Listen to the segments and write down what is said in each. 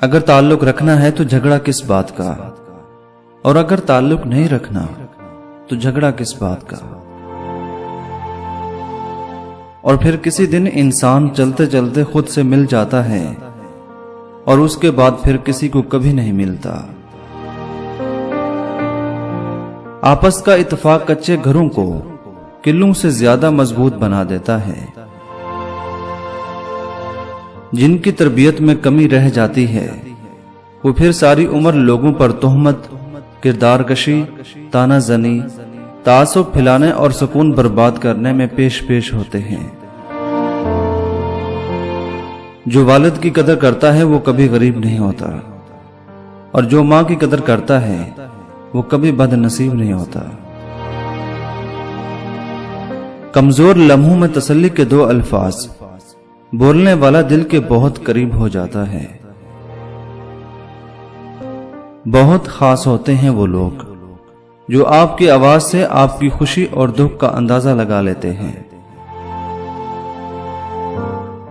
اگر تعلق رکھنا ہے تو جھگڑا کس بات کا، اور اگر تعلق نہیں رکھنا تو جھگڑا کس بات کا۔ اور پھر کسی دن انسان چلتے چلتے خود سے مل جاتا ہے اور اس کے بعد پھر کسی کو کبھی نہیں ملتا۔ آپس کا اتفاق کچے گھروں کو قلعوں سے زیادہ مضبوط بنا دیتا ہے۔ جن کی تربیت میں کمی رہ جاتی ہے وہ پھر ساری عمر لوگوں پر تہمت، کردار کشی، تانا زنی، تعصب پھیلانے اور سکون برباد کرنے میں پیش ہوتے ہیں۔ جو والد کی قدر کرتا ہے وہ کبھی غریب نہیں ہوتا، اور جو ماں کی قدر کرتا ہے وہ کبھی بد نصیب نہیں ہوتا۔ کمزور لمحوں میں تسلی کے دو الفاظ بولنے والا دل کے بہت قریب ہو جاتا ہے۔ بہت خاص ہوتے ہیں وہ لوگ جو آپ کی آواز سے آپ کی خوشی اور دکھ کا اندازہ لگا لیتے ہیں۔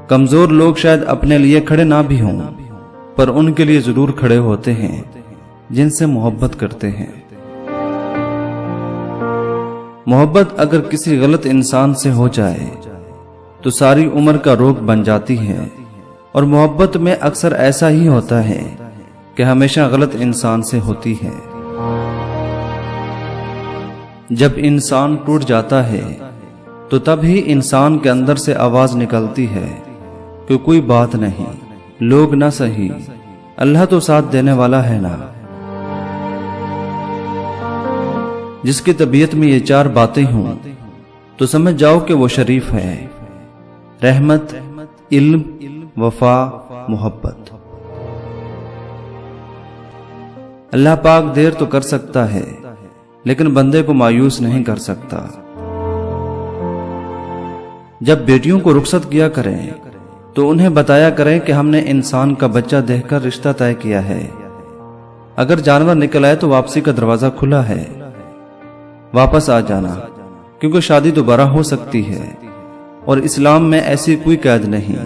کمزور لوگ شاید اپنے لیے کھڑے نہ بھی ہوں، پر ان کے لیے ضرور کھڑے ہوتے ہیں جن سے محبت کرتے ہیں۔ محبت اگر کسی غلط انسان سے ہو جائے تو ساری عمر کا روگ بن جاتی ہے، اور محبت میں اکثر ایسا ہی ہوتا ہے کہ ہمیشہ غلط انسان سے ہوتی ہے۔ جب انسان ٹوٹ جاتا ہے تو تب ہی انسان کے اندر سے آواز نکلتی ہے کہ کوئی بات نہیں، لوگ نہ سہی، اللہ تو ساتھ دینے والا ہے نا۔ جس کی طبیعت میں یہ چار باتیں ہوں تو سمجھ جاؤ کہ وہ شریف ہے: رحمت، علم، وفا، محبت۔ اللہ پاک دیر تو کر سکتا ہے لیکن بندے کو مایوس نہیں کر سکتا۔ جب بیٹیوں کو رخصت کیا کریں تو انہیں بتایا کریں کہ ہم نے انسان کا بچہ دیکھ کر رشتہ طے کیا ہے۔ اگر جانور نکل آئے تو واپسی کا دروازہ کھلا ہے، واپس آ جانا، کیونکہ شادی دوبارہ ہو سکتی ہے، اور اسلام میں ایسی کوئی قید نہیں،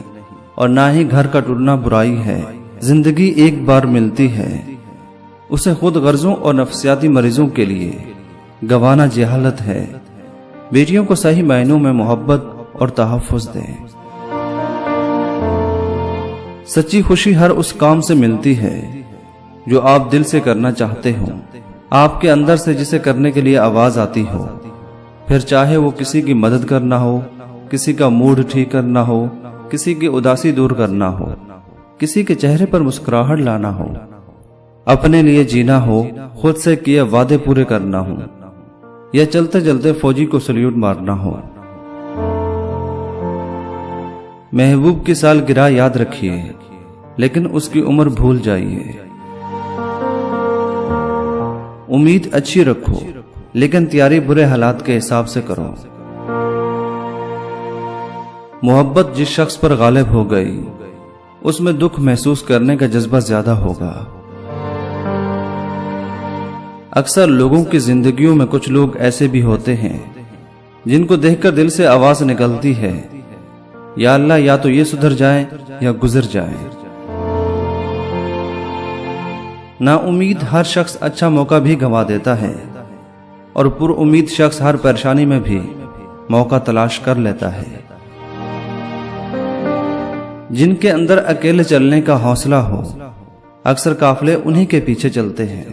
اور نہ ہی گھر کا ٹوٹنا برائی ہے۔ زندگی ایک بار ملتی ہے، اسے خود غرضوں اور نفسیاتی مریضوں کے لیے گنوانا جہالت ہے۔ بیٹیوں کو صحیح معنوں میں محبت اور تحفظ دیں۔ سچی خوشی ہر اس کام سے ملتی ہے جو آپ دل سے کرنا چاہتے ہو، آپ کے اندر سے جسے کرنے کے لیے آواز آتی ہو، پھر چاہے وہ کسی کی مدد کرنا ہو، کسی کا موڈ ٹھیک کرنا ہو، کسی کی اداسی دور کرنا ہو، کسی کے چہرے پر مسکراہٹ لانا ہو، اپنے لیے جینا ہو، خود سے کیے وعدے پورے کرنا ہو، یا چلتے چلتے فوجی کو سلیوٹ مارنا ہو۔ محبوب کی سالگرہ یاد رکھیے لیکن اس کی عمر بھول جائیے۔ امید اچھی رکھو لیکن تیاری برے حالات کے حساب سے کرو۔ محبت جس شخص پر غالب ہو گئی اس میں دکھ محسوس کرنے کا جذبہ زیادہ ہوگا۔ اکثر لوگوں کی زندگیوں میں کچھ لوگ ایسے بھی ہوتے ہیں جن کو دیکھ کر دل سے آواز نکلتی ہے: یا اللہ، یا تو یہ سدھر جائیں یا گزر جائیں۔ نا امید ہر شخص اچھا موقع بھی گنوا دیتا ہے، اور پر امید شخص ہر پریشانی میں بھی موقع تلاش کر لیتا ہے۔ جن کے اندر اکیلے چلنے کا حوصلہ ہو اکثر قافلے انہی کے پیچھے چلتے ہیں۔